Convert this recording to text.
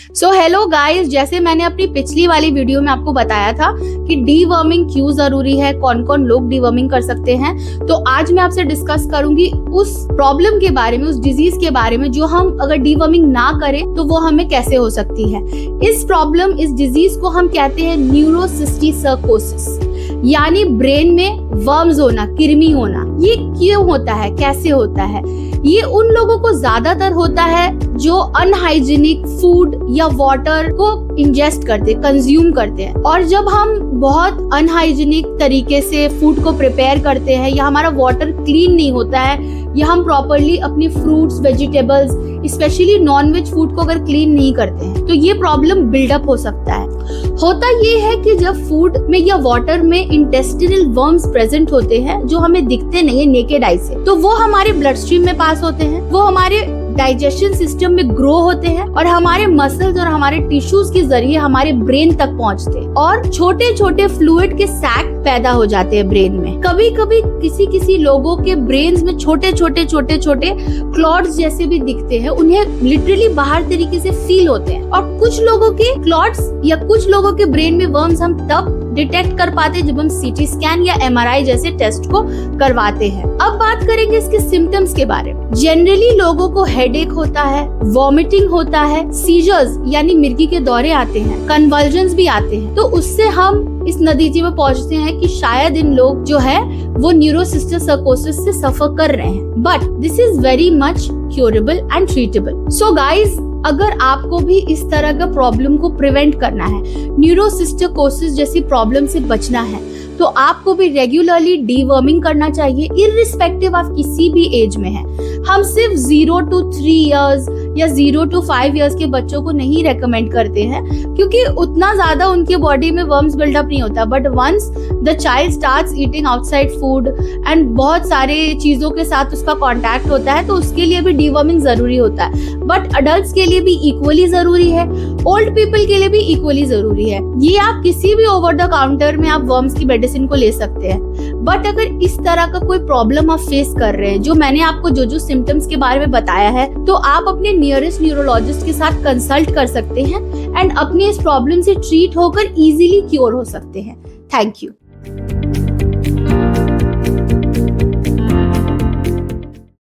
So hello guys, जैसे मैंने अपनी पिछली वाली वीडियो में आपको बताया था कि डीवर्मिंग क्यों जरूरी है, कौन कौन लोग डीवर्मिंग कर सकते हैं, तो आज मैं आपसे डिस्कस करूंगी उस प्रॉब्लम के बारे में, उस डिजीज के बारे में जो हम अगर डीवर्मिंग ना करें तो वो हमें कैसे हो सकती है। इस डिजीज को हम कहते हैं न्यूरोसिस्टिसर्कोसिस, यानी ब्रेन में वर्म्स होना, कृमि होना। ये क्यों होता है, कैसे होता है? ये उन लोगों को ज्यादातर होता है जो अनहाइजीनिक फूड या वाटर को इंजेस्ट करते, कंज्यूम करते हैं। और जब हम बहुत अनहाइजीनिक तरीके से फूड को प्रिपेयर करते हैं या हमारा वाटर क्लीन नहीं होता है या हम प्रॉपरली अपनी fruits, vegetables, specially nonveg food को अगर क्लीन नहीं करते हैं तो ये प्रॉब्लम बिल्डअप हो सकता है। होता ये है कि जब फूड में या वाटर में इंटेस्टिनल वर्म्स प्रेजेंट होते हैं जो हमें दिखते नहीं है नेकेड आई से, तो वो हमारे ब्लड स्ट्रीम में पास होते हैं, वो हमारे डाइजेशन सिस्टम में ग्रो होते हैं और हमारे मसल्स और हमारे टिश्यूज के जरिए हमारे ब्रेन तक पहुंचते हैं और छोटे छोटे फ्लूइड के सैक पैदा हो जाते हैं ब्रेन में। कभी कभी किसी लोगों के ब्रेन्स में छोटे छोटे क्लॉट्स जैसे भी दिखते हैं, उन्हें लिटरली बाहर तरीके से फील होते हैं। और कुछ लोगों के क्लॉट्स या कुछ लोगों के ब्रेन में वर्म्स हम तब डिटेक्ट कर पाते हैं जब हम सीटी स्कैन या एमआरआई जैसे टेस्ट को करवाते हैं। अब बात करेंगे इसके सिम्टम्स के बारे में। जनरली लोगों को हेडेक होता है, वॉमिटिंग होता है, सीजर्स यानी मिर्गी के दौरे आते हैं, कन्वल्जन्स भी आते हैं। तो उससे हम इस नतीजे में पहुंचते हैं कि शायद इन लोग जो है वो न्यूरोसिस्टिसर्कोसिस से सफर कर रहे हैं, but this is very much curable and treatable. So guys, अगर आपको भी इस तरह का प्रॉब्लम को प्रिवेंट करना है, न्यूरोसिस्टिसर्कोसिस जैसी प्रॉब्लम से बचना है, तो आपको भी रेगुलरली डीवर्मिंग करना चाहिए, इररिस्पेक्टिव आप किसी भी एज में है। हम सिर्फ 0 to 3 years या 0 to 5 years के बच्चों को नहीं रेकमेंड करते हैं क्योंकि उतना ज्यादा उनके बॉडी में वर्म्स बिल्डअप नहीं होता। But once the child starts eating outside food and बहुत सारे चीजों के साथ उसका कॉन्टैक्ट होता है, तो उसके लिए भी डीवर्मिंग जरूरी होता है। बट अडल्ट्स के लिए भी इक्वली जरूरी है, ओल्ड पीपल के लिए भी इक्वली जरूरी है। ये आप किसी भी ओवर द काउंटर में आप वर्म्स की मेडिसिन को ले सकते हैं। बट अगर इस तरह का कोई प्रॉब्लम आप फेस कर रहे हैं, जो मैंने आपको जो सिम्टम्स के बारे में बताया है, तो आप अपने नियरेस्ट न्यूरोलॉजिस्ट के साथ कंसल्ट कर सकते हैं एंड अपनी इस प्रॉब्लम से ट्रीट होकर इजीली क्योर हो सकते हैं। Thank you.